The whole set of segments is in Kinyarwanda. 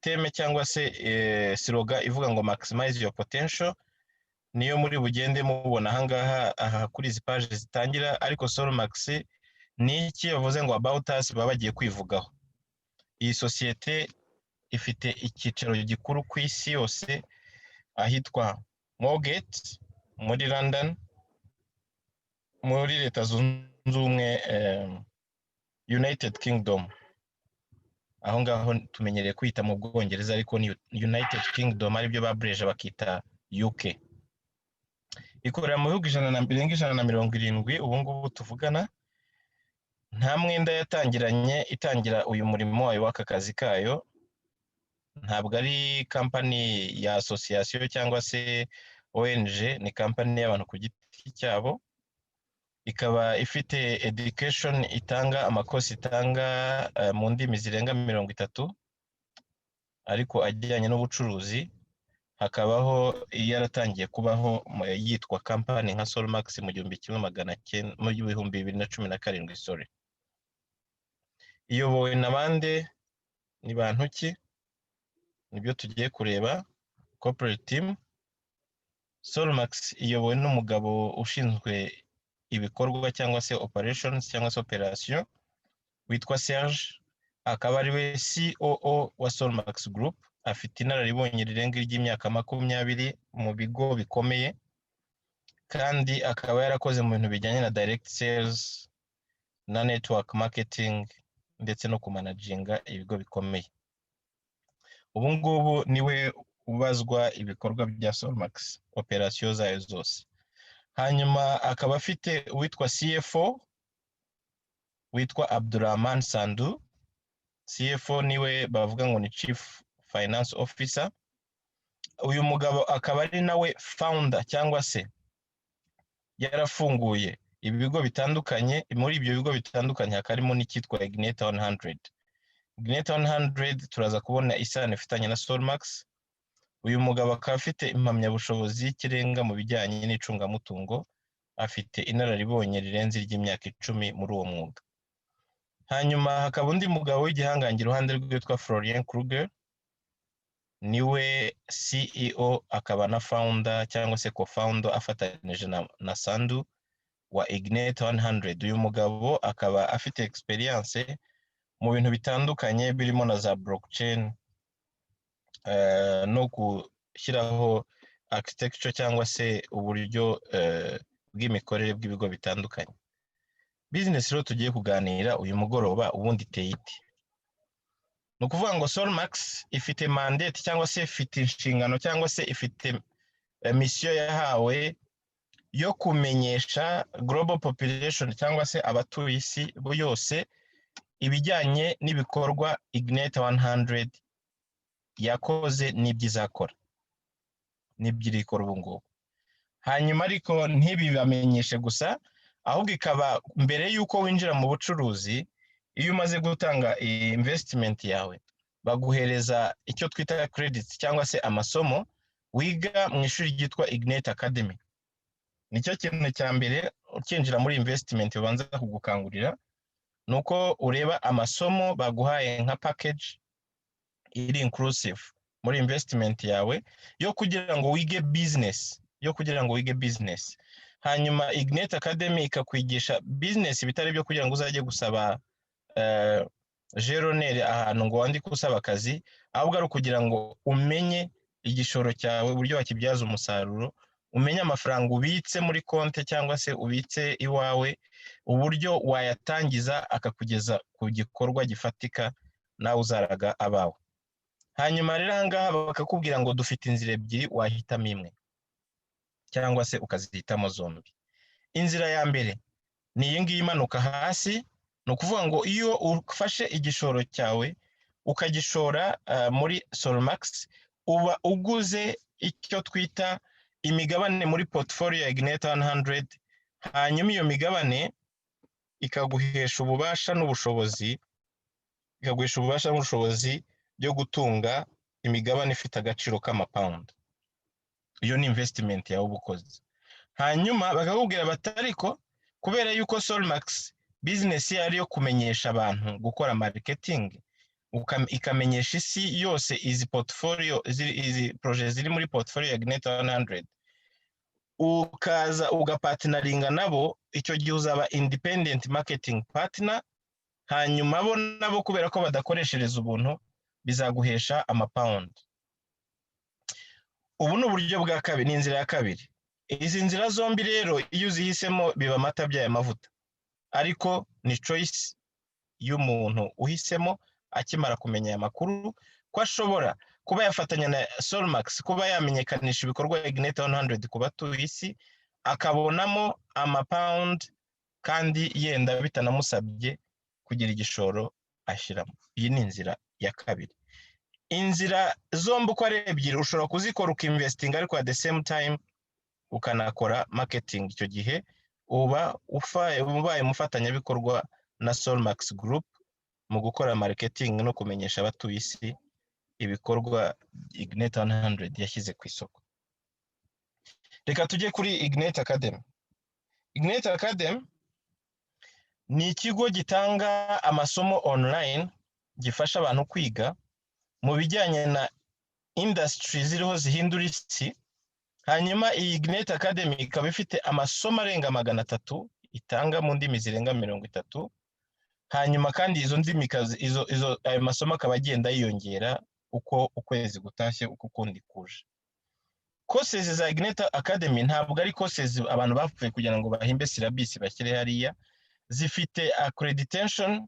teme cyangwa se slogan ivuga ngo maximize your potential, niyo muri bugende mubona aha kuri izi page zitangira. Ariko Solmax ni iki yavuze ngo about us baba bagiye kwivugaho. Iyi sosiyete ifite icyicaro gikuru ku isi yose ahitwa Moorgate muri London, muri Leta Zunze Ubumwe, United Kingdom. Aho ngaho tumenyereye kwita mu Bwongereza, ariko ni United Kingdom, aribyo babreje bakita UK. Ikorera mu bihugu 170 ubu ngubu tuvugana. Nta mwenda yatangiranye itangira uyu murimo wayo w'aka kazi kayo. Ntabwo ari company ya association cyangwa se ONG, ni company y'abantu ku giti cyabo. Ikaba ifite education itanga amakosi itanga mu ndimi zirenga 30, ariko ajyanye n'ubucuruzi. Hakabaho yaratangiye kubaho yitwa company nka Solmax mu 2017 sorry. Iyobowe n'abande ni bantu ki? Nibyo tugiye kureba. Corporate team Solmax iyobowe n'umugabo ushinzwe ibikorwa cyangwa se operations cyangwa se operation witwa Serge, akaba ari we COO wa Solmax Group. Afite inararibonye rirenga ry'imyaka 20 mu bigo bikomeye, kandi akaba yarakoze mu bintu bijyanye na direct sales na network marketing ndetse no kumanaginga ibigo bikomeye. Ubu ngubu niwe ubazwa ibikorwa bya Solmax, operation zayo zose. Hanyuma akaba afite uwitwa CFO witwa Abdurrahman Sandu. CFO niwe bavuga ngo ni Chief Finance Officer. Uyu mugabo akaba ari nawe founder cyangwa se yarafunguye ibigo bitandukanye. Muri ibyo bigo bitandukanye hakarimo n'icyitwa Ignite 100. Ignite 100 turaza kubona isano ifitanye na Solmax. Uyu mugabo akaba afite impamyabushobozi y'ikirenga mu bijyanye n'icungamutungo. Afite inararibonye rirenze ry'imyaka 10 muri uwo mwuga. Hanyuma hakaba undi mugabo w'igihangange iruhande rwe witwa Florian Kruger. Niwe CEO akaba na founder cyangwa se co-founder afatanyije na Sandu wa Ignite 100. Uyu mugabo akaba afite experience mu bintu bitandukanye birimo na za blockchain, no gushyiraho architecture cyangwa se uburyo bw'imikorere bw'ibigo bitandukanye. Business rero tugiye kuganira uyu mugoroba ubundi iteye ite. No kuvuga ngo Solmax ifite mandate cyangwa se ifite inshingano cyangwa se ifite mission yahawe yo kumenyesha global population cyangwa se abatuye isi yose ibijyanye n'ibikorwa Ignite 100 yakoze n'ibyizakora n'ibyirikora ubu ngubu. Hanyuma ariko ntibibamenyeshe gusa, ahubwo ikaba mbere yuko winjira mu bucuruzi, iyo umaze gutanga investment yawe baguhereza icyo twita credits cyangwa se amasomo wiga mu ishuri ryitwa Ignite Academy. Nicyo kintu cya mbere ukinjira muri investment ubanza kugukangurira, nuko ureba amasomo baguhaye nka package iri inclusive muri investment yawe yo kugira ngo wige business. Hanyuma Ignite Academy ikakwigisha business bitari byo kugira ngo uzajye gusaba jeronere ahantu ngo wandike usaba akazi, ahubwo ari kugira ngo umenye igishoro cyawe, uburyo wakibyaza umusaruro, umenye amafaranga ubitse muri konte cyangwa se ubitse iwawe, uburyo wayatangiza akakugeza ku gikorwa gifatika nawe uzaraga abawe. Hanyuma rero ahangaha bakakubwira ngo dufite inzira ebyiri wahitamo imwe cyangwa se ukazihitamo zombi. Inzira ya mbere ni iyi ngiyi imanuka hasi. No kuvuga ngo iyo ufashe igishoro cyawe ukagishora muri Solmax, uba uguze icyo twita imigabane muri portfolio ya Ignite 100. Hanyuma iyo migabane ikaguhesha ububasha n'ubushobozi byo gutunga imigabane ifite agaciro k'amapound. Iyo ni investment yawe ubukoze. Hanyuma bakakubwira batariko kubera yuko Solmax business yari yo kumenyesha abantu gukora marketing, ikamenyesha isi yose izi portfolio izi project ziri muri portfolio ya Ignite 100, ukaza ugapatinaringa nabo, icyo gihe uzaba independent marketing partner, hanyuma bo nabo kubera ko badakoreshereza ubuntu bizaguhesha amapound. Ubu ni uburyo bwa kabiri, ni inzira ya kabiri. Izi nzira zombi rero iyo uzihisemo biba amata by'aya mavuta, ariko ni choice y'umuntu uhisemo akimara kumenya aya makuru ko ashobora kuba yafatanya na Solmax kuba yamenyekanisha ibikorwa Ignite 100 ku batuye isi, akabonamo amapound kandi yenda bitanamusabye kugira igishoro ashyiramo. Iyi ni inzira ya kabiri. Inzira zombi uko ari ebyiri ushobora kuzikora ukinvesting, ariko at the same time ukanakora marketing. Icyo gihe uba ubaye umufatanyabikorwa na Solmax Group mu gukora marketing no kumenyesha abatuye isi ibikorwa Ignite 100 yashyize ku isoko. Reka tujye kuri Ignite Academy. Ignite Academy ni ikigo gitanga amasomo online, gifasha abantu kwiga mu bijyanye na industry ziriho zihindura isi. Hanyuma iyi Ignite Academy ikaba ifite amasomo arenga 300 itanga mu ndimi zirenga 30. Hanyuma kandi izo ndimi ayo masomo akaba agenda yiyongera uko ukwezi gutashye, uko ukundi kuje. Courses za Ignite Academy ntabwo ari courses abantu bapfuye kugira ngo bahimbe syllabus bashyire hariya. Zifite accreditation,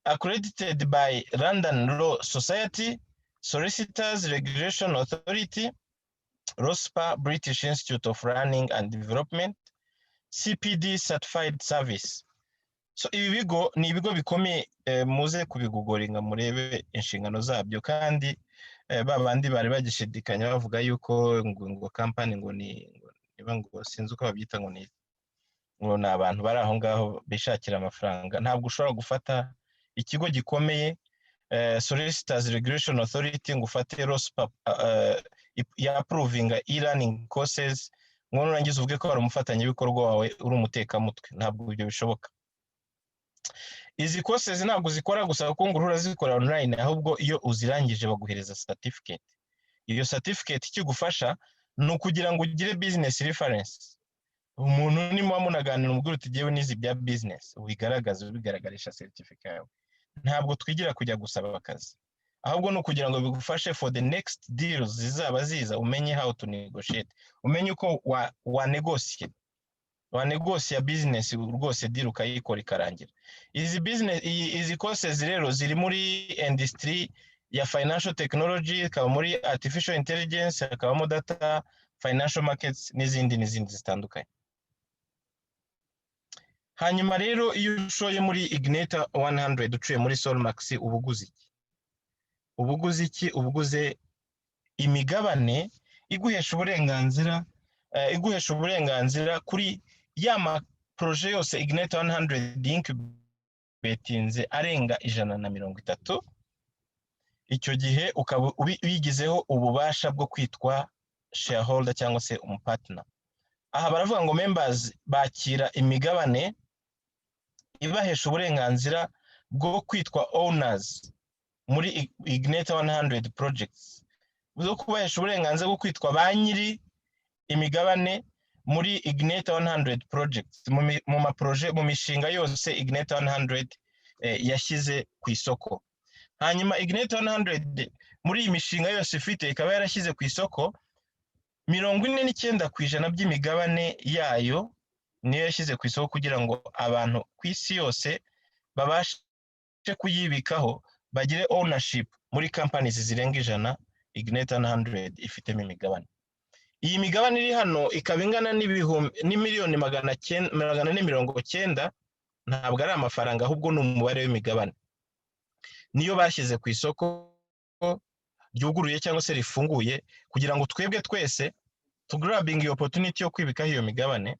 accredited by London Law Society, Solicitors Regulation Authority, ROSPA, British Institute of Learning and Development, CPD Certified Service. So ibi bigo ni ibigo bikomeye, muze kubigugoringa murebe inshingano zabyo, kandi babandi bari bagishidikanya bavuga yuko ngo company ngo niba ngo sinzi uko babyita ngo ni abantu bari aho ngaho bishakira amafaranga. Ntabwo ushobora gufata ikigo gikomeye Solicitors Regulation Authority ngo ufate ROSPA ya approving e-learning courses ngo nurangiza uvuge ko ari umufatanyabikorwa wawe uri umutekamutwe. Ntabwo ibyo bishoboka. Izi courses ntabwo zikora gusa kuko ngo urazikora online, ahubwo iyo uzirangije baguhereza certificate. Iyo certificate ikigufasha ni ukugira ngo ugire business reference. Umuntu nimo munaganira umubwira uti giyewe nizi bya business, ubigaragarisha certificate yawe. Ntabwo twigira kujya gusaba akazi, ahubwo no kugira ngo bigufashe for the next deals zizaba ziza, umenye how to negotiate, umenye uko wa negotiate business rwose deal ukayikora ikarangira. Izi courses rero ziri muri industry ya financial technology, akaba muri artificial intelligence, akabamo data, financial markets n'izindi zitandukanye. Hanyuma rero iyo ushoye muri Ignite 100 uciye muri Solmax ubuguze imigabane iguhesha uburenganzira kuri ya projet yose Ignite 100 incubatinze arenga 130. Icyo gihe ukaba ubigizeho ububasha bwo kwitwa shareholder cyangwa se umupartner. Aha baravuga ngo members bakira imigabane ibahesha uburenganzira bwo kwitwa owners muri Ignite 100 projects, bwo kubahesha uburenganzira bwo kwitwa ba nyiri imigabane muri Ignite 100 projects mu mishinga yose Ignite 100 yashyize ku isoko. Hanyuma Ignite 100 muri iyi mishinga yose ifite ikaba yarashyize ku isoko 49% by'imigabane yayo niyo yashyize ku isoko kugira ngo abantu ku isi yose babashe kuyibikaho, bagire ownership muri companies zirenga 100 Ignite 100 ifitemo imigabane. Iyi migabane iri hano ikaba ingana n'imiliyoni 490. Ntabwo ari amafaranga, ahubwo ni umubare w'imigabane. Niyo bashyize ku isoko ryuguruye cyangwa se rifunguye kugira ngo twebwe twese tugrabbing iyo opportunity yo kwibikaho iyo migabane.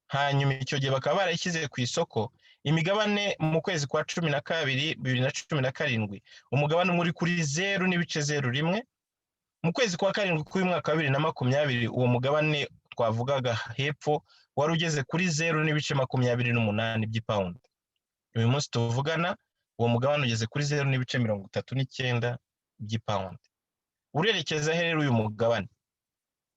Hanyuma icyo gihe bakaba barayishyize ku isoko imigabane mu kwezi kwa 12 2017, umugabane muri kuri 0.01. Mu kwezi kwa 7 k'uyu mwaka 2020 uwo mugabane twavugaga hepfo wari ugeze kuri 0.28 by'pound. Uyu munsi tuvugana uwo mugabane ugeze kuri 0.39 by'ipawundi. Urerekeza he rero uyu mugabane?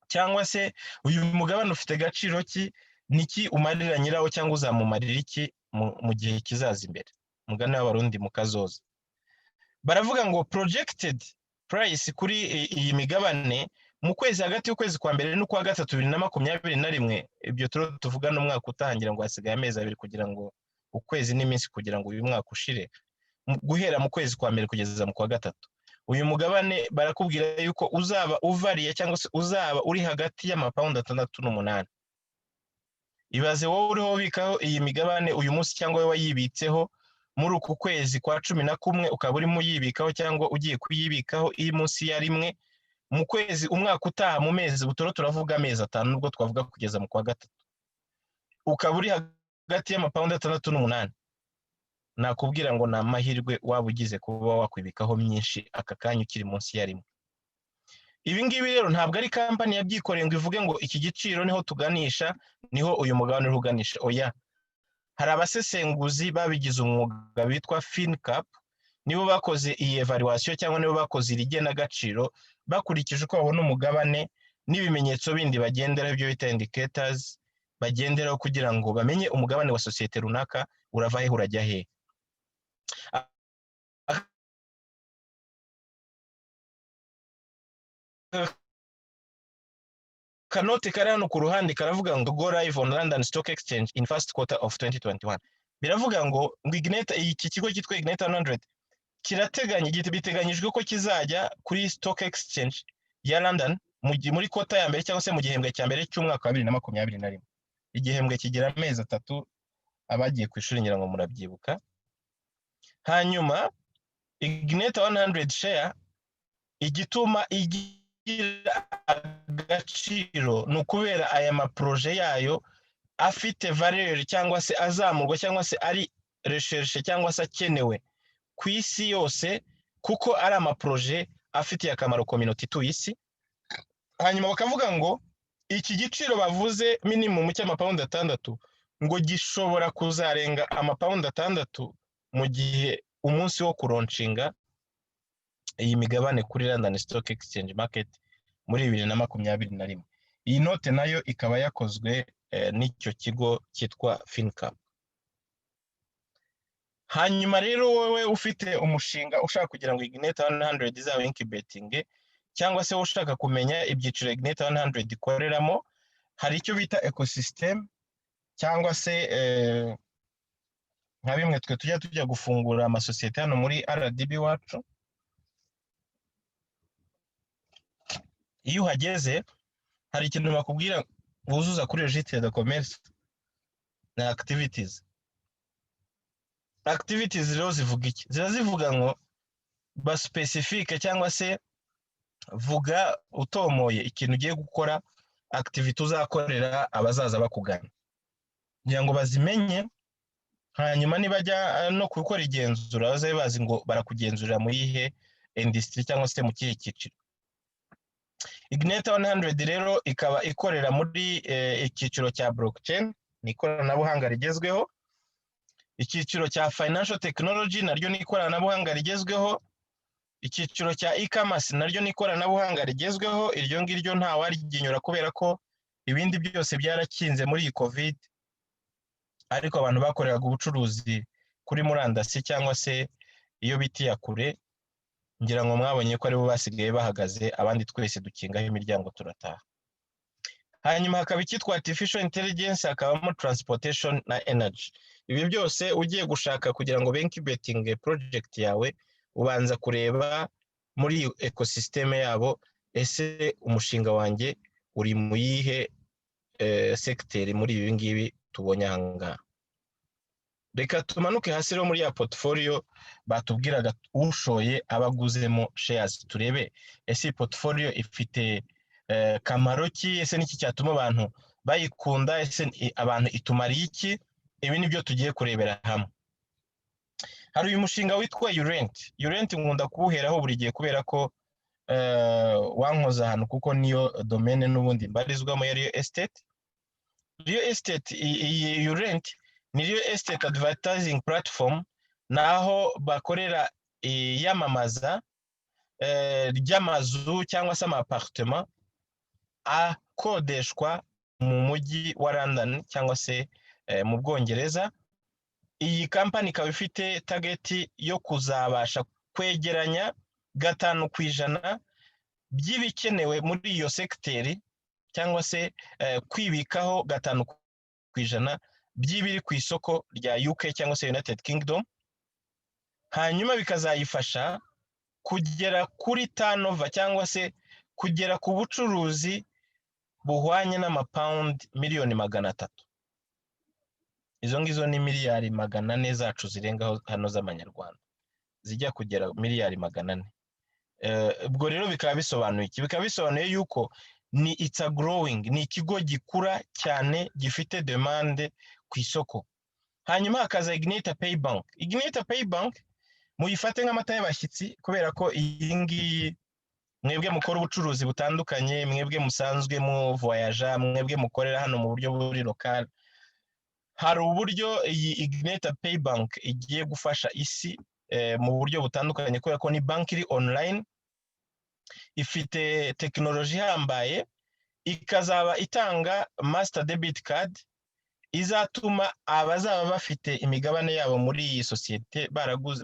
Cyangwa se uyu mugabane ufite agaciro ki, niki umarira nyirawo cyangwa uzamumarira iki mu gihe kizaza imbere? Mugane w'abarundi mukazoza. Baravuga ngo projected price kuri iyi migabane mu kwezi hagati y'ukwezi kwa mbere n'ukwa gatatu 2021, ibyo tuvuga n'umwaka utangira ngo hasigaye amezi 2 kugira ngo ukwezi n'iminsi kugira ngo uyu mwaka ushire, guhera mu kwezi kwa mbere kugeza mu kwa gatatu. Uyu mugabane barakubwira yuko uzaba uvariye cyangwa se uzaba uri hagati y'amapawundi 68. Ibaze wowe uriho bikaho iyi migabane uyu munsi cyangwa wowe wayibitseho muri uku kwezi kwa 11 ukaba urimo yibikaho cyangwa ugiye kuyibikaho iri munsi ya rimwe, mu kwezi umwaka utaha mu mezi butoro turavuga amezi 5 nubwo twavuga kugeza mu kwa gatatu, ukaba uri hagati y'amapawundi 68. Nakubwira ngo na mahirwe waba ugize kuba wakwibikaho myinshi aka kanya ukiri munsi ya rimwe. Ibi ngibi rero ntabwo ari kampani yabyikoreye ngo ivuge ngo iki giciro niho tuganisha, niho uyu mugabane uganisha. Oya, hari abasesenguzi babigize umwuga bitwa FinCap, nibo bakoze iyi evaluation cyangwa nibo bakoze irigena gaciro bakurikije uko babona umugabane n'ibimenyetso bindi bagenderaho, ibyo bita indicators bagenderaho kugira ngo bamenye umugabane wa societe runaka urava he urajya he. Kanote kari hano ku ruhande karavuga ngo go live on London Stock Exchange in first quarter of 2021. Biravuga ngo Ignite, iki kigo cyitwa Ignite 100 biteganyijwe ko kizajya kuri Stock Exchange ya London muri kota ya mbere cyangwa se mu gihembwe cya mbere cy'umwaka wa 2021. Igihembwe kigira amezi 3, abagiye ku ishuri ngira ngo murabyibuka. Hanyuma Ignite 100 share igituma igira agaciro n'ukubera aya maproje yayo afite valeur cyangwa se azamurwa cyangwa se ari recherche cyangwa se akenewe ku isi yose, kuko ari amaproje afitiye akamaro community to isi. Hanyuma bakavuga ngo iki giciro bavuze minimum cy'amapawundi 6 ngo gishobora kuzarenga amapawundi 6 mu gihe umunsi wo kuronshinga iyi migabane kuri London Stock Exchange Market muri 2021. Iyi note nayo ikaba yakozwe n'icyo kigo cyitwa FinCap. Hanyuma rero wowe ufite umushinga ushaka kugira ngo Ignite 100 izabe incubating cyangwa se ushaka kumenya ibyiciro Ignite 100 ikoreramo, hari icyo bita ecosystem cyangwa se nka bimwe twe tujya gufungura amasosiyete hano muri RDB wacu. Iyo uhageze hari ikintu bakubwira buzuza kuri registre de commerce na activities. Activities rero zivuga iki? Zivuga ngo ba specifique cyangwa se vuga utomoye ikintu ugiye gukora, activity uzakorera abazaza bakugana kugira ngo bazimenye. Hanyuma nibajya no gukora igenzura bazabe bazi ngo barakugenzurira mu yihe industry cyangwa se mu kihe cyiciro. Ignite 100 rero ikaba ikorera muri icyiciro cya blockchain, ni ikoranabuhanga rigezweho. Icyiciro cya financial technology naryo ni ikoranabuhanga rigezweho. Icyiciro cya e-commerce naryo ni ikoranabuhanga rigezweho. Iryo ngiryo nta wariginyura kubera ko ibindi byose byarakinze muri iyi covid, ariko abantu bakoreraga ubucuruzi kuri murandasi cyangwa se iyo bitiya kure, ngira ngo mwabonye ko aribo basigaye bahagaze, abandi twese dukingaho imiryango turataha. Hanyuma hakaba icyitwa artificial intelligence, hakabamo transportation na energy. Ibi byose ugiye gushaka kugira ngo incubating project yawe ubanza kureba muri ecosystem yabo, ese umushinga wanjye uri mu yihe sector muri ibi ngibi tubonye ahangaha. Reka tumanuke hasi rero muri ya portfolio batubwiraga ushoye abaguzemo shares, turebe ese portfolio ifite kamaro ki, ese niki cyatuma abantu bayikunda, ese abantu itumariye iki. Ibi nibyo tugiye kurebera hamwe. Hari uyu mushinga witwa Urent nkunda kuwuheraho buri gihe kubera ko wankoza ahantu kuko niyo domaine n'ubundi mbarizwamo ya real estate. Real estate iyi Urent ni real estate advertising platform naho bakorera iyamamaza ry'amazu cyangwa se amapartement akodeshwa mu mujyi wa London cyangwa se mu Bwongereza. Iyi kampani ikaba ifite target yo kuzabasha kwegeranya 5% by'ibikenewe muri iyo sekiteri cyangwa se kwibikaho 5% by'ibiri ku isoko rya UK cyangwa se United Kingdom, hanyuma bikazayifasha kugera kuri turnover cyangwa se kugera ku bucuruzi buhwanye n'amapaundi miliyoni 300. Izo ngizo ni miliyari 400 zacu zirengaho hano z'amanyarwanda, zijya kugera miliyari 400. Ubwo rero bikaba bisobanuye iki? Bikaba bisobanuye yuko ni it's a growing, ni ikigo gikura cyane gifite demande ku isoko. Hanyuma hakaza Ignita Pay Bank. Ignita Pay Bank muyifate nk'amata y'abashyitsi kubera ko iyi ngiyi mwebwe mukora ubucuruzi butandukanye, mwebwe musanzwe mu voyage, mwebwe mukorera hano mu buryo buri local, hari uburyo iyi Ignita Pay Bank igiye gufasha isi mu buryo butandukanye kubera ko ni bank iri online, ifite technology ihambaye, ikazaba itanga master debit card izatuma abazaba bafite imigabane yabo muri iyi sosiyete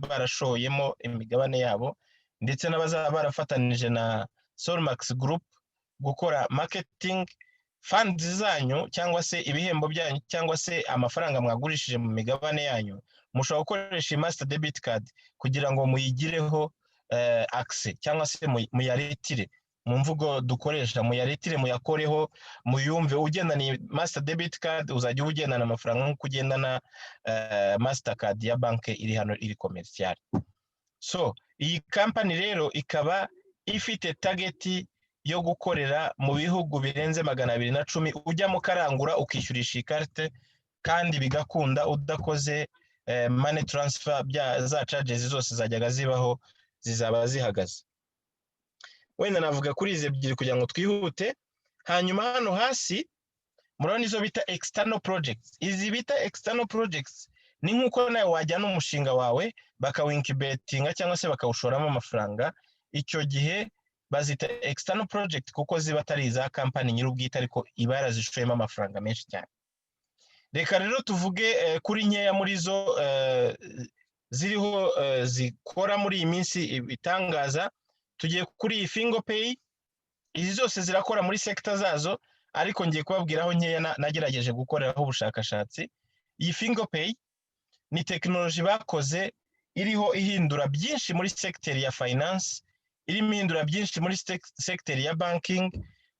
barashoyemo imigabane yabo, ndetse n'abazaba barafatanije na Solmax Group gukora marketing funds zanyu cyangwa se ibihembo byanyu cyangwa se amafaranga mwagurishije mu migabane yanyu, mushobora gukoresha master debit card kugira ngo muyigireho access cyangwa se muyaretire. Mu mvugo dukoresha muyaretire, muyakoreho, muyumve. Ugendana master debit card uzajya ugendana amafaranga nko kugendana master card ya banke iri hano iri commercial. So iyi company rero ikaba ifite target yo gukorera mu bihugu birenze 210, ujya mu karangura ukishyurisha ikarite kandi bigakunda, udakoze money transfer za charges zose zajyaga zibaho zizaba zihagaze. Wenda navuga kuri izi ebyiri kugira ngo twihute. Hanyuma hano hasi murabona izo bita external projects. Izi bita external projects ni nkuko nawe wajyana umushinga wawe bakawincubatinga cyangwa se bakawushoramo amafaranga, icyo gihe bazita external project kuko ziba atari za company nyir'ubwite ariko iba yarazishoyemo amafaranga menshi cyane. Reka rero tuvuge kuri nkeya muri zo ziriho zikora muri iyi minsi ibitangaza. Tugiye kuri iyi FingoPay. Izi zose zirakora muri sector zazo ariko ngiye kubabwiraho nkeya nagerageje gukoreraho ubushakashatsi. Iyi FingoPay ni technology bakoze iriho ihindura byinshi muri sector ya finance, irimo ihindura byinshi muri sector ya banking,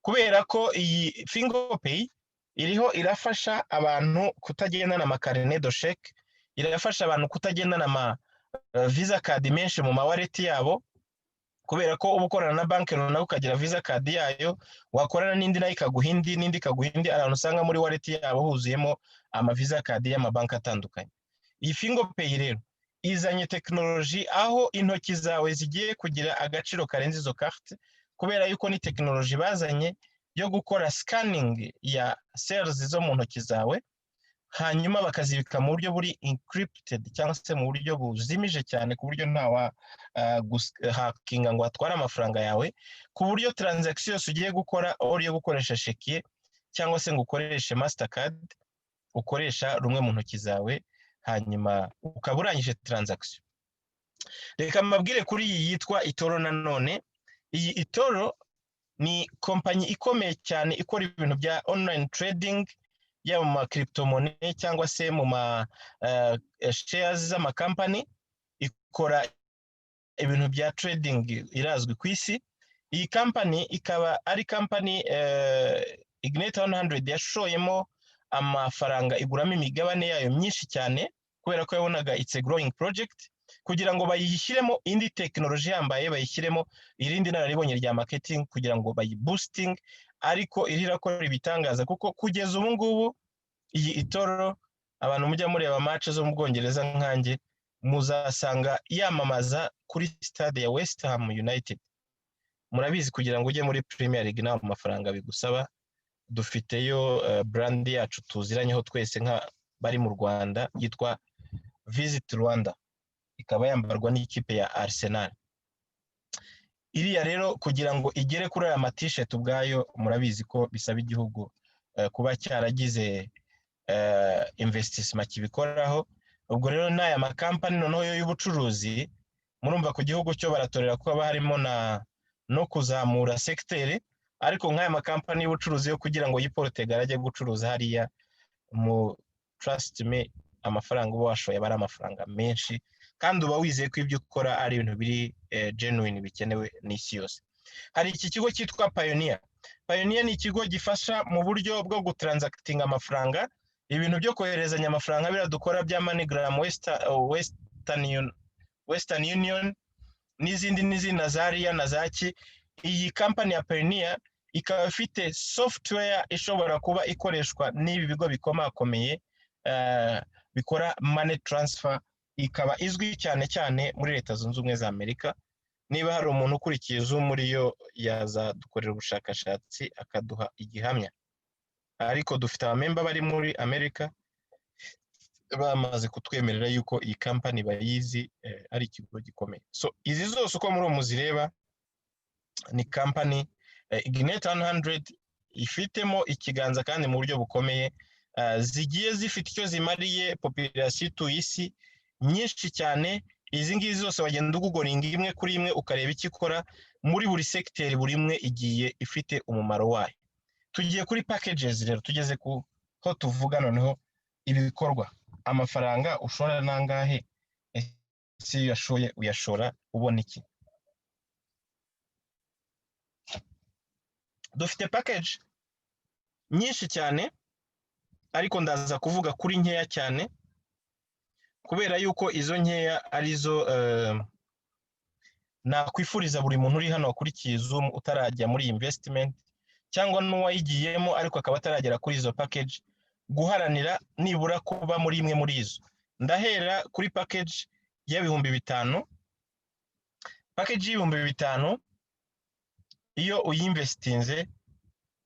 kubera ko iyi FingoPay iriho irafasha abantu kutagendana amakarine de chèque, irafasha abantu kutagendana ama visa card menshi mu wallet yabo, kubera ko ubukorana na banki runaka ukagira visa card yayo, wakorana n'indi nayo ikaguhindi n'indi ikaguhindi, abantu usanga muri wallet yabo huzuyemo ama visa card y'amabanki atandukanye. Iyi FingoPay rero izanye technology aho intoki zawe zigiye kugira agaciro karenze izo carte, kubera yuko ni technology bazanye yo gukora scanning ya cells zo mu ntoki zawe, hanyuma bakazibika mu buryo buri encrypted cyangwa se mu buryo buzimije cyane, ku buryo ntawa hackinga ngo atware amafaranga yawe, ku buryo transaction yose ugiye gukora uri yo gukoresha cheque cyangwa se ngo ukoreshe Mastercard, ukoresha rumwe mu ntoki zawe hanyuma ukaba urangije transaction. Reka mbabwire kuri iyi yitwa eToro. Nanone iyi eToro ni kompanyi ikomeye cyane ikora ibintu bya online trading, yaba mu crypto-money cyangwa se mu shares z'amakampani, ikora ibintu bya trading irazwi ku isi. Iyi company ikaba ari company Ignita 100 yashoyemo amafaranga iguramo imigabane yayo myinshi cyane, kubera ko yabonaga it's a growing project, kugira ngo bayishyiremo indi technology yambaye, bayishyiremo irindi nararibonye rya marketing kugira ngo bayiboosting, ariko irakora ibitangaza kuko kugeza ubu ngubu iyi eToro abantu mujya mureba match zo mu Bwongereza nkanjye muzasanga yamamaza kuri stade ya West Ham United. Murabizi kugira ngo ujye muri Premier League nta mafaranga bigusaba. Dufiteyo brand yacu tuziranyeho twese nka bari mu Rwanda yitwa Visit Rwanda. ikaba yambarwa n'ikipe ya Arsenal. Iriya rero kugira ngo igere kuri aya t-shirt ubwayo murabizi ko bisaba igihugu kuba cyaragize investissement kibikoraho. Ubwo rero n'aya makampani noneho y'ubucuruzi murumva ku gihugu cyo baratorera ko harimo no kuzamura secteur, ariko nk'aya makampani y'ubucuruzi yo kugira ngo yiporotege arajye gucuruza hariya mu trust me amafaranga uba washoye bari amafaranga menshi, kandi uba wizeye ko ibyo ukora ari ibintu biri genuine bikenewe n'isi yose. Hari iki kigo cyitwa Pioneer. Pioneer ni ikigo gifasha mu buryo bwo gutransacting amafaranga, ibintu byo koherezanya amafaranga bira dukora bya MoneyGram, Western Union n'izindi na Zaria na Zaki. Iyi company ya Pioneer ikaba ifite software ishobora kuba ikoreshwa n'ibi bigo bikomakomeye bikora money transfer, ikaba izwi cyane cyane muri Leta Zunze Ubumwe za Amerika. Niba hari umuntu ukurikiye Zoom muri yo yaza dukorera ubushakashatsi akaduha igihamya, ariko dufite abamemba bari muri Amerika bamaze kutwemerera yuko iyi company bayizi ari ikigo gikomeye. So izi zose uko muri muzireba ni company Ignite 100 ifitemo ikiganza kandi mu buryo bukomeye, zigiye zifite icyo zimariye population tuyisi nyinshi cyane. Izi ngizi zose bagenda ugugoringa imwe kuri imwe ukareba icyo ikora muri buri secteur, buri imwe igiye ifite umumaro wayo. Tugiye kuri packages rero, tugeze ku ho tuvuga noneho ibikorwa, amafaranga ushora nangahe, si yashoye uyashora ubona iki. Dufite package nyinshi cyane, ariko ndaza kuvuga kuri nkeya cyane kubera yuko izo nkeya arizo nakwifuriza buri muntu uri hano wakurikiye Zoom utarajya muri investment cyangwa n'uwayigiyemo ariko akaba ataragera kuri izo package guharanira nibura kuba muri imwe muri izo. Ndahera kuri package y'ibihumbi 5. Package y'ibihumbi 5 iyo uyinvestinze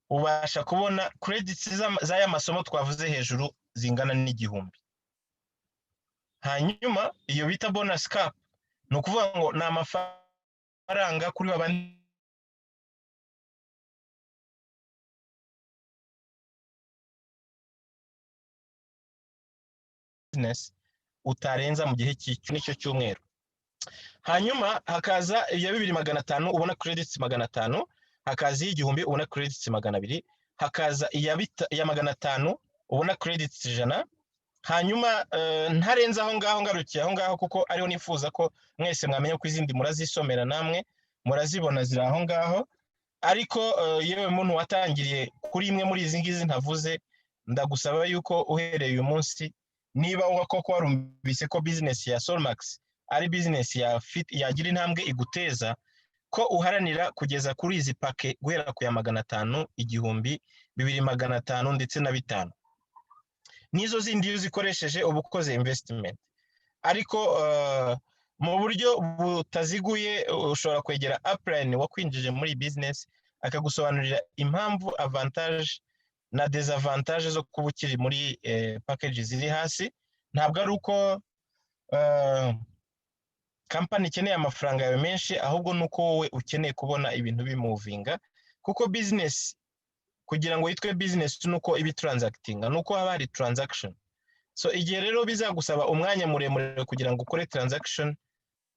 ubasha kubona credits z'aya masomo twavuze hejuru zingana n'igihumbi. Hanyuma iyo bita bonus cap no kuvuga ngo na amafaranga kuri babandi business utarenza mu gihe cy'icyo cyumweru. Hanyuma hakaza ya 2500 ubona credits 500, hakaza y'igihumbi ubona credits 200, hakaza iya 500 ubona credits 100. Hanyuma ntarenza aho ngaho ngarukiye aho ngaho kuko ariho nifuza ko mwese mwamenya ko izindi murazisomera namwe murazibona zira aho ngaho. Ariko yewe muntu watangiriye kuri imwe muri izi ngizi ntavuze, ndagusaba yuko uhereye uyu munsi niba koko warumvise ko business ya Solmax ari business yagira intambwe iguteza, ko uharanira kugeza kuri izi pake guhera ku ya 500, igihumbi, 2500 ndetse na 5. Nizo zindi iyo zikoresheje ubukoze investment. Ariko mu buryo butaziguye ushobora kwegera upline wakwinjije muri business akagusobanurira impamvu avantage na desavantage zo kubukiri muri package ziri hasi. Ntabwo ari uko company ikeneye amafaranga yawe menshi, ahubwo nuko wowe ukeneye kubona ibintu bimuvinga, kuko business kugira ngo yitwe business nuko ibi transacting, nuko haba hari transaction. So igihe rero bizagusaba umwanya muremure kugira ngo ukore transaction,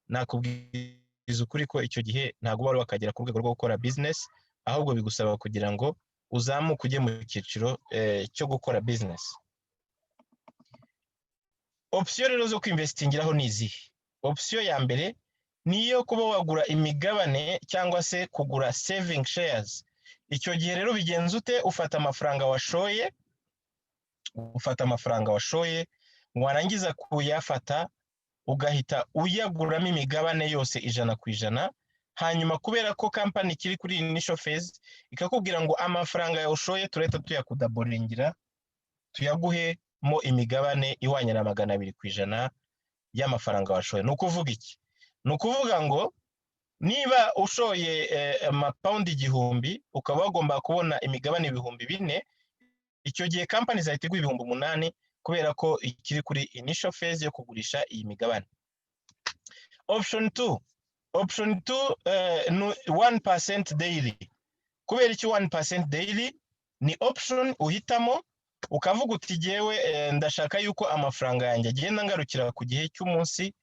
nakubwiza ukuri ko icyo gihe ntago bari bakagera ku rwego rwo gukora business, ahubwo bigusaba kugira ngo uzamuke ujye mu cyiciro cyo gukora business. Option rero zo kwinvestingiraho ni izihe? Option ya mbere niyo kuba wagura imigabane cyangwa se kugura saving shares. Icyo gihe rero bigenza ute? Ufata amafaranga washoye, warangiza kuyafata ugahita uyaguramo imigabane yose 100%. Hanyuma kubera ko company kiri kuri initial phase ikakubwira ngo amafaranga yawushoye tureta tuyakudaboringira tuyaguhe mo imigabane ihwanye na 200% y'amafaranga washoye. Nukuvuga iki? Nukuvuga ngo niba ushoye amapaundi 1000 ukaba wagomba kubona imigabane 4,000, icyo gihe company zahita iguha 8,000 kubera ko ikiri kuri initial phase yo kugurisha iyi migabane. option 2 ni 1% daily. Kubera iki 1% daily? Ni option uhitamo ukavuga uti jewe ndashaka yuko amafaranga yanjye agenda ngarukira ku gihe cy'umunsi,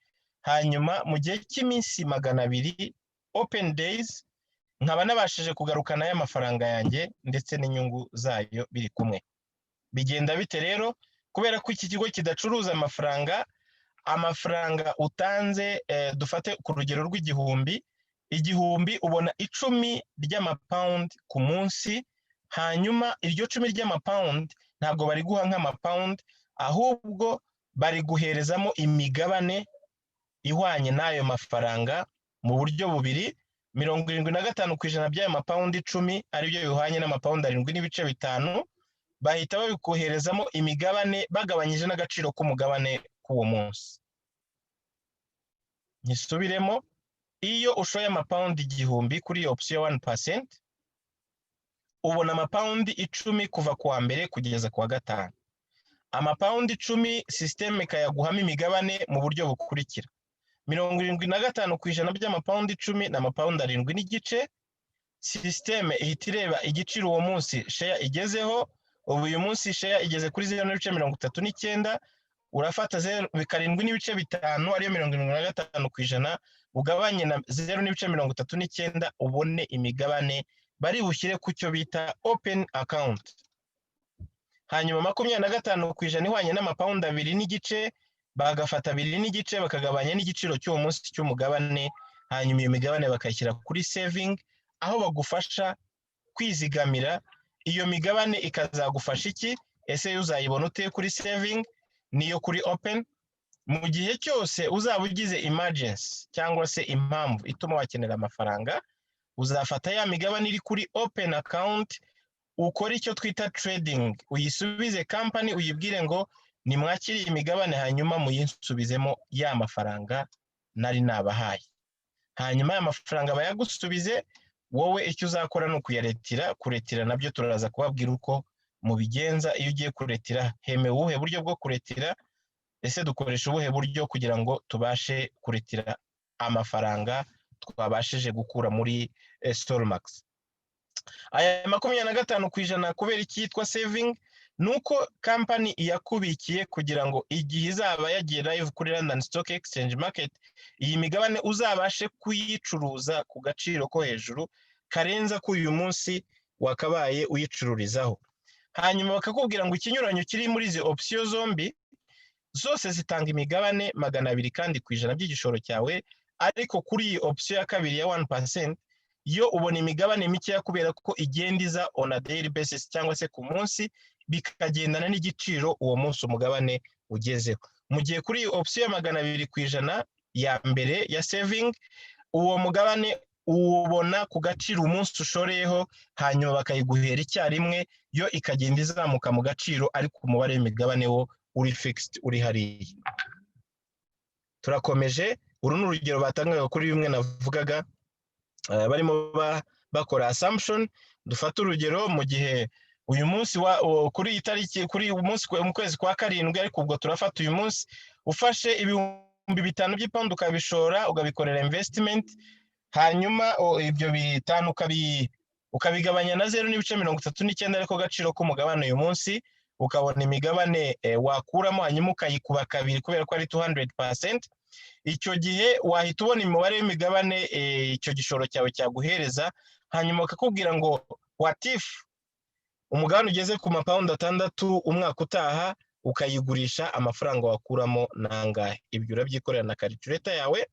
hanyuma mu gihe cy'iminsi 200 open days nkaba nabashije kugarukana aya mafaranga yanjye ndetse n'inyungu zayo biri kumwe. Bigenda bite rero? Kubera ko iki kigo kidacuruza amafaranga utanze, dufate ku rugero rw'igihumbi, ubona 10 ry'amapound ku munsi, hanyuma iryo 10 ry'amapound ntabwo bari guha nk'amapound, ahubwo bari guherezamo imigabane ihwanye n'ayo mafaranga mu buryo bubiri. 75% by'ayo mapound 10 aribyo bihwanye n'amapound 7.5, bahita babikoherezamo imigabane bagabanyije n'agaciro k'umugabane k'uwo munsi. Nisubiremo, iyo ushoye amapound 1000 kuri option 1%, ubona amapound 10 kuva kuwa mbere kugeza kuwa gatanu. Amapound 10 system ikayaguhamo imigabane mu buryo bukurikira: 75% by'amapound 10 na amapound 7.5. System ihita ireba igiciro uwo munsi share igezeho. Ubu uyu munsi share igeze kuri 0.39, urafata 7.5 ariyo 75% ugabanye na 0.39 ubone imigabane bari bushyire ku cyo bita open account. Hanyuma 25% ihwanye n'amapound 2.5, bagafata 2.5 bakagabanya n'igiciro cy'uwo munsi cy'umugabane, hanyuma iyo migabane bakayishyira kuri saving, aho bagufasha kwizigamira. Iyo migabane ikazagufasha iki? Ese uzayibona ute kuri saving niyo kuri open? Mu gihe cyose uzaba ugize emergency cyangwa se impamvu ituma wakenera amafaranga, uzafata ya migabane iri kuri open account, ukora icyo twita trading, uyisubize company, uyibwire ngo nimwakiriye imigabane, hanyuma muyinsubizemo ya mafaranga nari nabahaye. Hanyuma ya mafaranga bayagusubize, wowe icyo uzakora ni ukuyaretira. Kuretira nabyo turaza kubabwira uko mubigenza. Iyo ugiye kuretira, hemewe ubuhe buryo bwo kuretira? Ese dukoresha ubuhe buryo kugira ngo tubashe kuretira amafaranga twabashije gukura muri Solmax? Aya 25% kubera iki yitwa saving? Nuko company iyakubikiye kugira ngo igihe izaba yagiye live kuri London Stock Exchange Market, iyi migabane uzabashe kuyicuruza ku gaciro ko hejuru karenza ko uyu munsi wakabaye uyicururizaho. Hanyuma bakakubwira ngo ikinyuranyo kiri muri izi option zombi zose zitanga imigabane 200 kandi ku ijana by'igishoro cyawe, ariko kuri iyi option ya kabiri ya 1% yo ubona imigabane mikeya kubera ko igenda iza on a daily basis cyangwa se ku munsi, bikagendana n'igiciro uwo munsi umugabane ugezeho. Mu gihe kuri option ya 200 ku ijana ya mbere ya saving, uwo mugabane ubona ku gaciro umunsi ushoreyeho, hanyuma bakayiguhera icyarimwe, yo ikagenda izamuka mu gaciro, ariko umubare w'imigabane wo uri fixed, uri hariya. Turakomeje. Uru ni urugero batangaga kuri bimwe navugaga, barimo bakora assumption. Dufata urugero mu gihe uyu munsi kuri itariki, kuri umunsi mu kwezi kwa 7, ariko ubwo turafata uyu munsi, ufashe 5,000 by'ipawundi ukabishora, ugabikorera investment, hanyuma ibyo 5 ukabigabanya na 0.39 ariko gaciro k'umugabane uyu munsi, ukabona imigabane wakuramo, hanyuma ukayikuba 2 kubera ko ari 200%. Icyo gihe wahita ubona imibare w'imigabane icyo gishoro cyawe cyaguhereza, hanyuma bakakubwira ngo what if umugabane ugeze ku mapawundi 6 umwaka utaha, ukayigurisha amafaranga wakuramo nangahe? Ibyo urabyikorera na calculator yawe.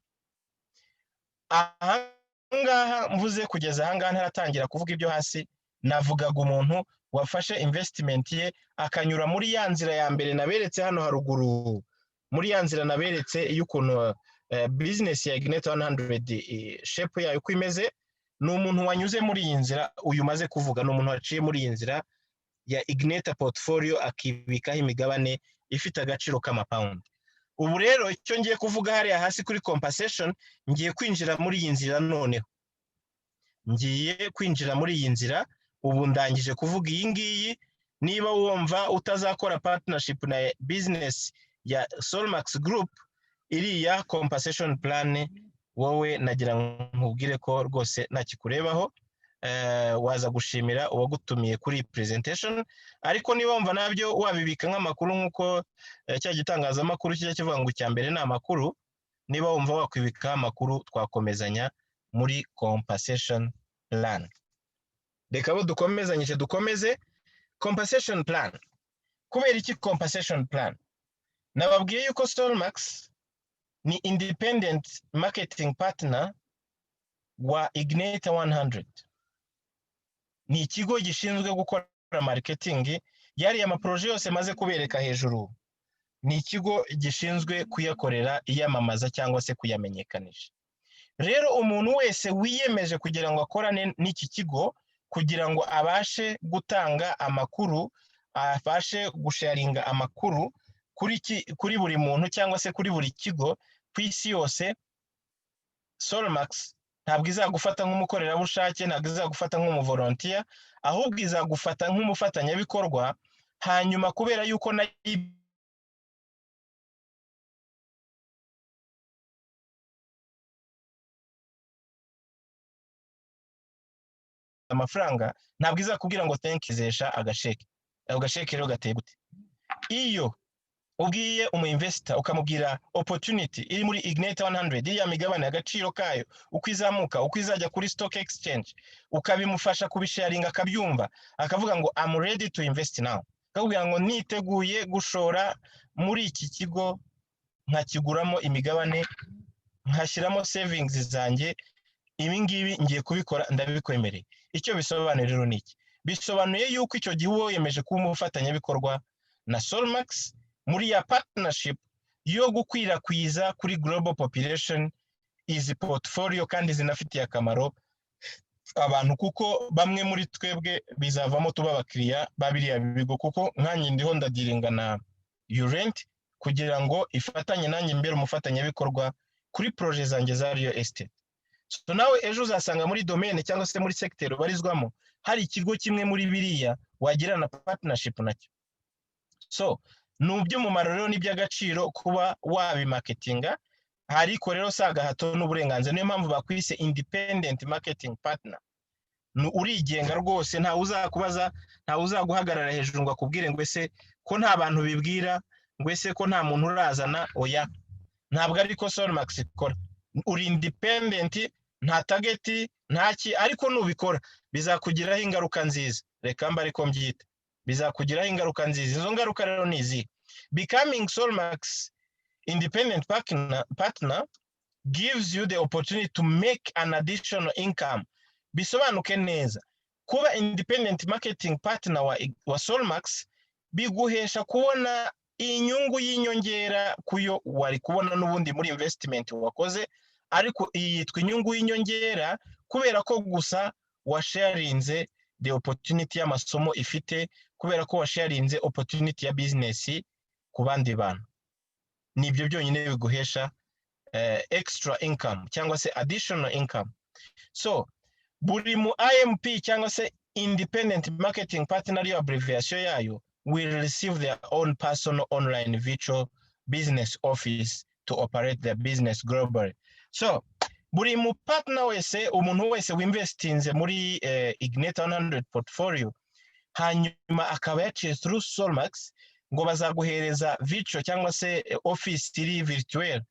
Ahangaha mvuze kugeza ahangaha ntaratangira kuvuga ibyo hasi, navugaga umuntu wafashe investment ye akanyura muri ya nzira ya mbere naberetse hano haruguru, muri ya nzira naberetse y'ukuntu business ya Ignite 100 shape yayo uko imeze. Ni umuntu wanyuze muri iyi nzira, uyu maze kuvuga ni umuntu waciye muri iyi nzira ya Ignite portfolio, akibikaho imigabane ifite agaciro k'amapawundi. Ubu rero icyo ngiye kuvuga hariya hasi kuri compensation, ngiye kwinjira muri iyi nzira noneho. Ngiye kwinjira muri iyi nzira, ubu ndangije kuvuga iyi ngiyi. Niba wumva utazakora partnership na business ya Solmax Group, iriya compensation plan wowe nagira nkubwire ko rwose nakikurebaho, waza gushimira uwagutumiye kuri presentation, ariko niba wumva nabyo wabibika nk'amakuru nk'uko cya gitangazamakuru kijya kivuga ngo icya mbere ni amakuru, niba wumva wakwibika amakuru twakomezanya muri compensation plan. Reka bo dukomezanyije dukomeze compensation plan. Kubera iki compensation plan? Nababwiye yuko Solmax ni independent marketing partner wa Ignite 100. Ni ikigo gishinzwe gukora marketing yari amaproje yose maze kubereka hejuru. Ni ikigo gishinzwe kuyakorera iyamamaza cyangwa se kuyamenyekanisha. Rero umuntu wese wiyemeje kugira ngo akorane n'iki kigo kugira ngo abashe gutanga amakuru, abashe gusharinga amakuru kuri buri muntu cyangwa se kuri buri kigo ku isi yose, Solmax ntabwo izagufata nk'umukorerabushake, ntabwo izagufata nk'umuvolontiya, ahubwo izagufata nk'umufatanyabikorwa. Hanyuma kubera yuko na amafaranga, ntabwo izakubwira ngo thank izesha agasheke. Agasheke rero gateye gute? Iyo ubwiye umu-investor ukamubwira opportunity iri muri Ignite 100, iya migabane agaciro kayo uko izamuka, uko izajya kuri stock exchange, ukabimufasha kubisharinga akabyumva, akavuga ngo I'm ready to invest now. Akakubwira ngo niteguye gushora muri iki kigo, nkakiguramo imigabane, nkashyiramo savings zanjye, ibi ngibi ngiye kubikora, ndabikwemereye. Icyo bisobanuye rero niki? Bisobanuye yuko icyo gihe uwo yemeje kuba umufatanyabikorwa na Solmax muri ya partnership yo gukwirakwiza kuri global population izi portfolio, kandi zinafitiye akamaro abantu, kuko bamwe muri twebwe bizavamo tuba abakiriya babiriya bigo, kuko nkanjye ndiho ndadiringa na Urent kugira ngo ifatanye nanjye mbere umufatanyabikorwa kuri projet zanjye za real estate. So nawe ejo uzasanga muri domaine cyangwa se muri secteur barizwamo hari ikigo kimwe muri biriya wagirana partnership nacyo. So nuby'umumaro rero n'iby'agaciro kuba wabimarketinga, ariko rero saga hato n'uburenganzira. Niyo mpamvu bakwise independent marketing partner. Urigenga rwose, nta uzakubaza, nta uzaguhagarara hejuru ngo akubwire ngo ese ko nta bantu bibwira, ngo ese ko nta muntu urazana. Oya, ntabwo ariko Solmax ikora. Uri independent, nta target, ntaki, ariko nubikora bizakugiraho ingaruka nziza. Reka mba ariko mbyita, bizakugiraho ingaruka nziza. Izo ngaruka rero ni izi: becoming Solmax independent partner gives you the opportunity to make an additional income. Bisobanuke neza, kuba independent marketing partner wa Solmax biguhesha kubona inyungu y'inyongera kuyo wari kubona n'ubundi muri investment wakoze, ariko yitwa inyungu y'inyongera kubera ko gusa washarinze the opportunity y'amasomo ifite, kubera ko washarinze opportunity ya business ku bandi bantu. Nibyo byonyine biguhesha extra income cyangwa se additional income. So buri mu IMP cyangwa se independent marketing partner, yo abbreviation yayo, will receive their own personal online virtual business office to operate their business globally. So buri mu partner wese, umuntu wese winvestinze muri Ignite 100 portfolio, hanyuma akaba yaciye through Solmax, ngo bazaguhereza virtual cyangwa se office iri virtual,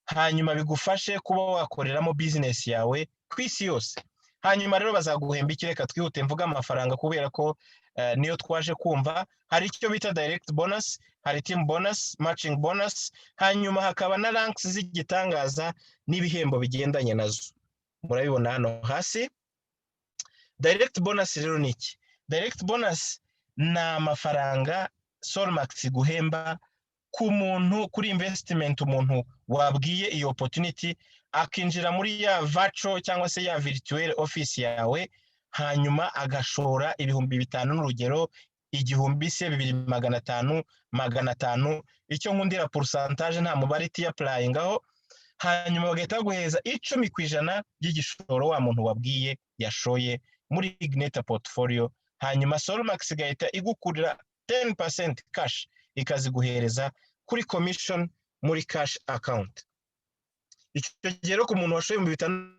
hanyuma bigufashe kuba wakoreramo business yawe ku isi yose. Hanyuma rero bazaguhemba iki? Reka twihute mvuga amafaranga kubera ko niyo twaje kumva. Hari icyo bita direct bonus, hari team bonus, matching bonus, hanyuma hakaba na ranks z'igitangaza n'ibihembo bigendanye nazo. Murabibona hano hasi. Direct bonus rero ni iki? Direct bonus ni amafaranga Solmax guhemba ku muntu, kuri investment umuntu wabwiye iyo opportunity akinjira muri ya virtual cyangwa se ya virtual office yawe, hanyuma agashora 500 n'urugero, 1000 se 2500, 500. Icyo nkundira pourcentage nta mubare ti applying aho, hanyuma bagahita guheza 10% y'igishoro wa muntu wabwiye yashoye muri Ignite portfolio. Hanyuma Solmax gahita igukurira 10% cash ikaziguhereza kuri commission muri cash account. Icyo gihe rero ku muntu washoye mu bitanu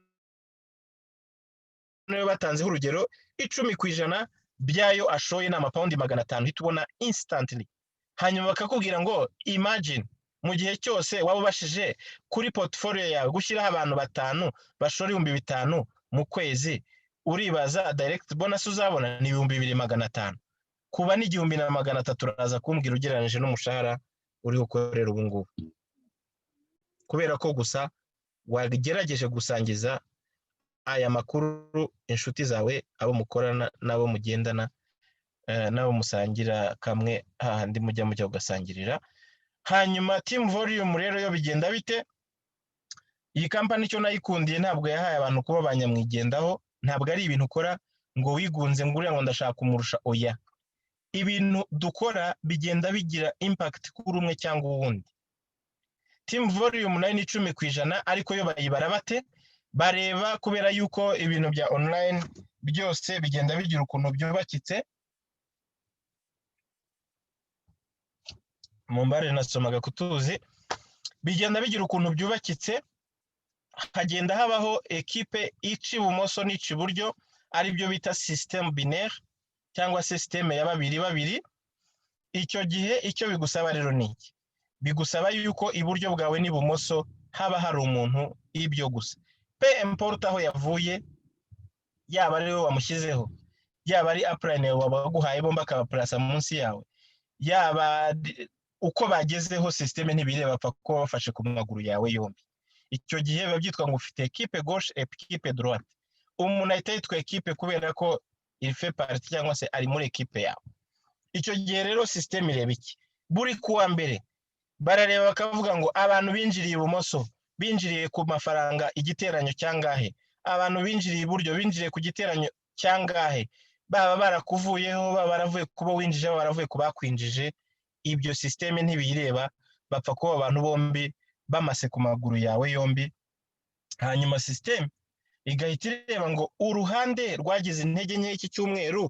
niyo batanzeho urugero 10% byayo ashoye ni amapawundi 500 uhita ubona instantly. Hanyuma bakakubwira ngo imagine mu gihe cyose waba ubashije kuri portfolio yawe gushyiraho abantu 5 bashora 5,000 mu kwezi, uribaza direct bonus uzabona ni 2,500. Kuba ni 1,300 uraza kumbwira ugereranije n'umushahara uri gukorera ubu ngubu, kubera ko gusa wagerageje gusangiza aya makuru inshuti zawe, abo mukorana nabo mugendana, nabo musangira kamwe hahandi mujya ugasangirira. Hanyuma team volume rero yo bigenda bite? Iyi company cyo nayikundiye ntabwo yahaye abantu kuba banyamwigendaho, ntabwo ari ibintu ukora ngo wigunze ngurira ngo ndashaka kumurusha, oya. Ibintu dukora bigenda bigira impact kuri umwe cyangwa uwundi. Team volume nayo ni 10%, ariko yo bayibara bate? Bareba kubera yuko ibintu bya online byose bigenda bigira ukuntu byubakitse. Mumbare nasomaga kutuzi bigenda bigira ukuntu byubakitse, hagenda habaho equipe ici bumoso n'ici buryo, ari byo bita system binaire cyangwa system ya babiri. Icyo gihe icyo bigusaba rero ni iki? Bigusaba yuko iburyo bwawe n'ibumoso haba hari umuntu ibyo gusa. Pe importa aho yavuye, yaba ari we wamushyizeho, yaba ari upline wabaguhaye bomba akabaplasa munsi yawe, yaba uko bagezeho systeme ntibireba bapfa ko bafashe ku maguru yawe yombi. Icyo gihe biba byitwa ngo ufite equipe gauche et equipe droite. Umuntu ahita yitwa equipe kubera ko il fait partie cyangwa se ari muri equipe yawe. Icyo gihe rero systeme ireba iki? Buri kuwa mbere barareba bakavuga ngo abantu binjiriye ibumoso binjiriye ku mafaranga igiteranyo cyangahe, abantu binjiriye iburyo binjiriye ku giteranyo cyangahe, baba barakuvuyeho, baba baravuye kuba winjije, baba baravuye kuba kwinjije. Ibyo systeme ntibireba, bapfa kuba abantu bombi bamase ku maguru yawe yombi. Hanyuma systeme igahita ireba ngo uruhande rwagize intege nke iki cyumweru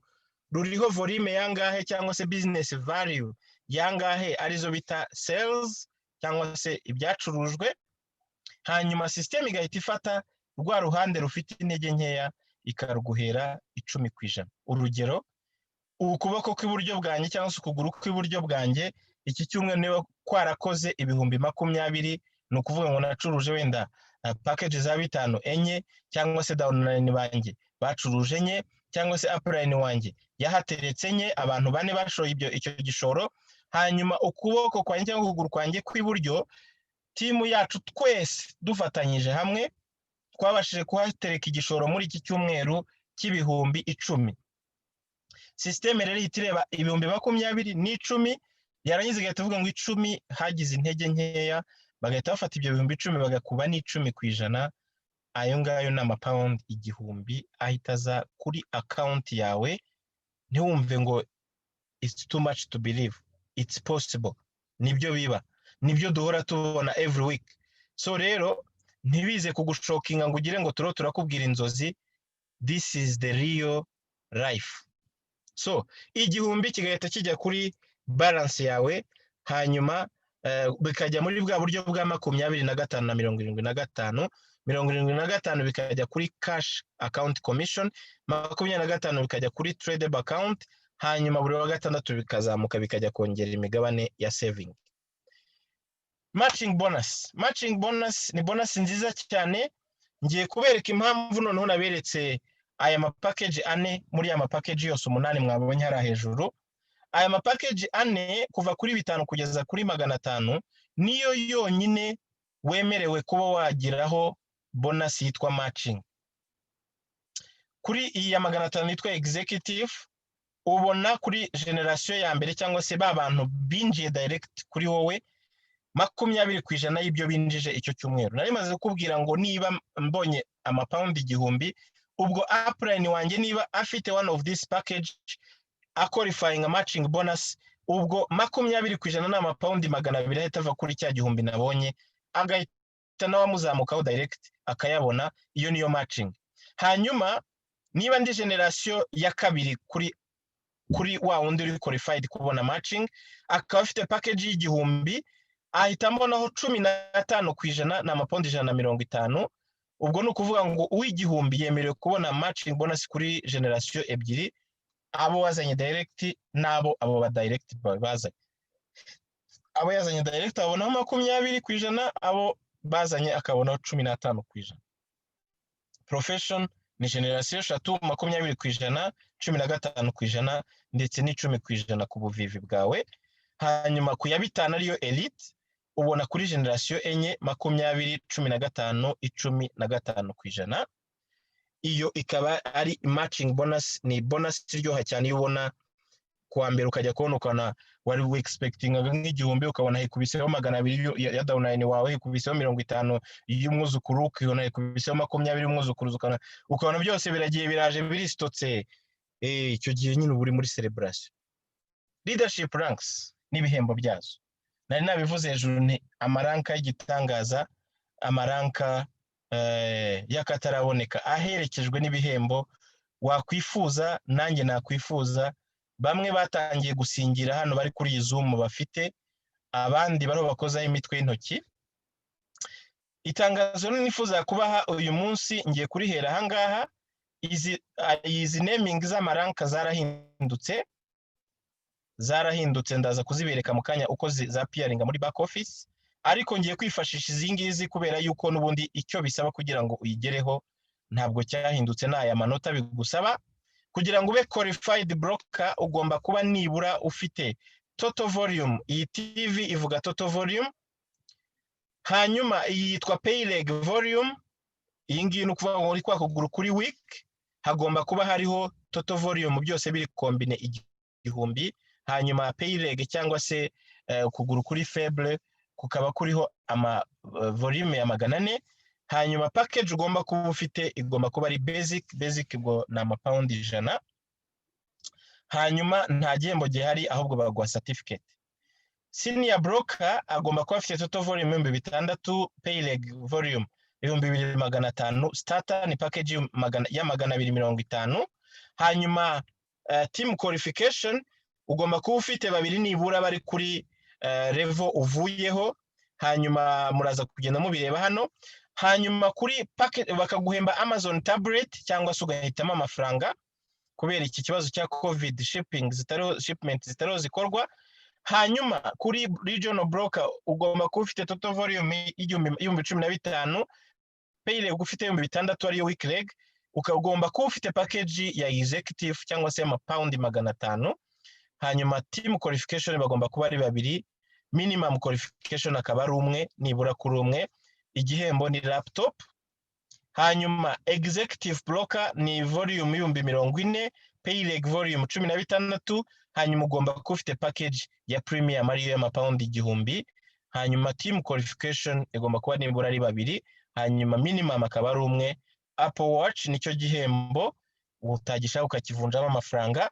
ruriho volume yangahe cyangwa se business value yangahe, arizo bita sales cyangwa se ibyacurujwe. Hanyuma systeme igahita ifata rwa ruhande rufite intege nkeya ikaruguhera 10%. Urugero, ukuboko kw'iburyo bwanjye cyangwa se ukuguru kw'iburyo bwanjye iki cyumweru niba kwarakoze 20,000, ni ukuvuga ngo nacuruje wenda package za 5 enye, cyangwa se downline banjye bacuruje enye, cyangwa se upline wanjye yahateretse enye, abantu 4 bashoye icyo gishoro. Hanyuma ukuboko kwanjye cyangwa ukuguru kwanjye kw'iburyo, timu yacu twese dufatanyije hamwe twabashije kuhatereka igishoro muri iki cyumweru cy'ibihumbi 10. Systeme rero itireba 20,000 n'10, yarangiza igahita ivuga ngo 10 hagize intege nkeya, bagahita bafata ibyo 10,000 bagakuba n'10%. Ayo ngayo ni amapawundi 1,000 ahita aza kuri account yawe. Ntiwumve ngo it's too much to believe, it's possible. Nibyo biba, nibyo duhora tubona every week. So rero ntibize kugushokinga ngo ugire ngo turakubwira inzozi. This is the real life. So 1,000 kigahita kijya kuri balance yawe, hanyuma bikajya muri bwa buryo bwa 25 na 75. 75 bikajya kuri cash account commission, 25 bikajya kuri tradable account, hanyuma buri wa gatandatu bikazamuka bikajya kongera imigabane ya saving. Matching bonus ni bonus nziza cyane. Ngiye kubereka impamvu noneho naberetse aya mapackage 4 muri aya mapackage yose 8 mwabonye hari hejuru. Aya mapackage 4 kuva kuri 5 kugeza kuri 500 niyo yonyine wemerewe kuba wagiraho bonus yitwa matching. Kuri iyi ya 500 yitwa executive, ubona kuri generation ya mbere cyangwa se ba bantu binjiye direct kuri wowe 20% y'ibyo binjije icyo cyumweru. Nari maze kukubwira ngo niba mbonye amapawundi 1,000, ubwo upline wanjye niba afite one of this package qualifying a matching bonus, ubwo 20% n'amapawundi 200 ahita ava kuri cya 1,000 nabonye, agahita nawe amuzamukaho direct akayabona. Iyo niyo matching. Hanyuma niba ndi generation ya kabiri kuri wa wundi uri qualified kubona matching, akaba afite package y'1,000, ahita mbonaho 15% ni amapondi 150. ubwo ni ukuvuga ngo uw'igihumbi yemerewe kubona matching bonus kuri generation ebyiri, abo wazanye direct n'abo abo ba direct bazanye. Abo yazanye direct abonaho 20%, abo bazanye akabonaho 15%. Profession ni generation 3, 20%, 15% ndetse n'10% ku buvivi bwawe. Hanyuma ku ya bitanu ariyo elite ubona kuri generation enye 20, 15, 15%. Iyo ikaba ari matching bonus, ni bonus iryoha cyane ubona kwa mbere ukajya kubona ukana wari expecting nk'igihumbi ukabona hikubiseho 200 ya downline wawe, hikubiseho 50 y'umwuzukuru, ukibona hikubiseho 20 y'umwuzukuru, ukabona byose biragiye biraje biristotse. Icyo gihe nyine uburi muri celebration. Leadership ranks n'ibihembo byazo nari nabivuze hejuru, ni amaranka y'igitangaza, amaranka y'akataraboneka aherekejwe n'ibihembo wakwifuza, nanjye nakwifuza. Bamwe batangiye gusingira hano bari kuri Zoom bafite, abandi baro bakozaho imitwe y'intoki. Itangazo nifuza kubaha uyu munsi ngiye kurihera ahangaha. Izi naming z'amaranka zarahindutse ndaza kuzibereka mu kanya uko zapiaringa muri back office, ariko ngiye kwifashisha izi ngizi kubera yuko n'ubundi icyo bisaba kugira ngo uyigereho ntabwo cyahindutse. N'aya manota bigusaba kugira ngo ube qualified broker, ugomba kuba nibura ufite total volume. Iyi TV ivuga total volume, hanyuma iyi yitwa pay leg volume. Iyi ngiyi ni ukuvuga ngo uri kwa kuguru kuri week hagomba kuba hariho total volume byose biri combine igihumbi, hanyuma pay leg cyangwa se kuguru kuri faible kukaba kuriho ama volume ya 400. Hanyuma package ugomba kuba ufite igomba kuba ari basic bwo na £100 100. Hanyuma nta gihembo gihari ahubwo bagwa certificate. Senior broker agomba kuba afite total volume 600, pay leg volume 2500, starter ni package ya 250. Hanyuma team qualification ugomba kuba ufite babiri nibura bari kuri level uvuyeho, hanyuma muraza kugenda mubireba hano. Hanyuma kuri packet bakaguhemba Amazon tablet cyangwa se ugahitamo amafaranga kubera iki kibazo cya covid shipment zitaro zikorwa. Hanyuma kuri regional broker ugomba kuba ufite total volume 15,000, pay leg ufite 600 ariyo week leg, ukagomba kuba ufite package ya executive cyangwa se £500 500. Hanyuma team qualification bagomba kuba ari babiri, minimum qualification akaba ari umwe nibura kuri umwe. Igihembo ni laptop. Hanyuma executive broker ni volume 40,000, pay leg volume 16. Hanyuma ugomba kuba ufite package ya premium ariyo ya £1,000. Hanyuma team qualification igomba kuba nibura ari babiri, hanyuma minimum akaba ari umwe. Apple Watch nicyo gihembo utagisha ukakivunjamo amafaranga.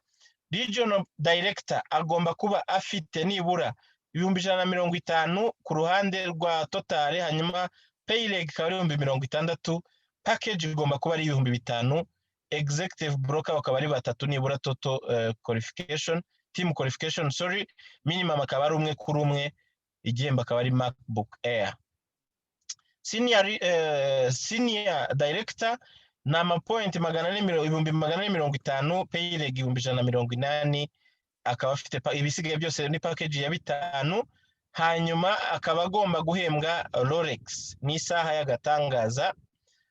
Regional director agomba kuba afite nibura 150,000 ku ruhande rwa total, hanyuma pay leg ikaba ari 60,000, package igomba kuba ari 5,000. Executive broker bakaba ari batatu nibura total qualification, team qualification sorry, minimum akaba ari umwe kuri umwe. Igihembo akaba ari MacBook Air. Senior director na amapoint 450, pay leg 180, akaba afite ibisigaye byose ni package ya 5. Hanyuma akaba agomba guhembwa Rolex ni isaha y'agatangaza.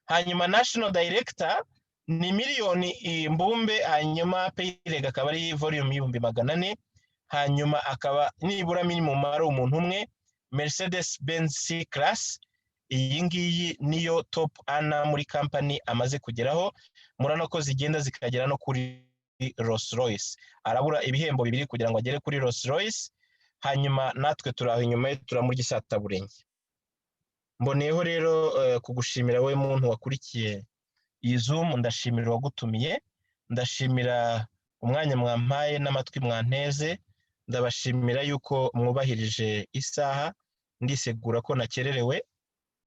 Hanyuma national director ni miliyoni imbumbe, hanyuma pay leg akaba ari volume 400. Hanyuma akaba nibura minimum ari umuntu umwe. Mercedes Benz C class, iyi ngiyi niyo top ana muri company amaze kugeraho. Murano ko zigenda zikagera no kuri Rolls Royce. Arabura ibihembo bibiri kugira ngo agere kuri Rolls Royce. Hanyuma natwe turaho inyuma turamurya isataburenge. Mboneyeho rero kugushimira we muntu wakurikiye iyi Zoom, ndashimira wagutumiye, ndashimira umwanya mwampaye n'amatwi mwanteze, ndabashimira yuko mwubahirije isaha. Ndisegura ko nakererewe,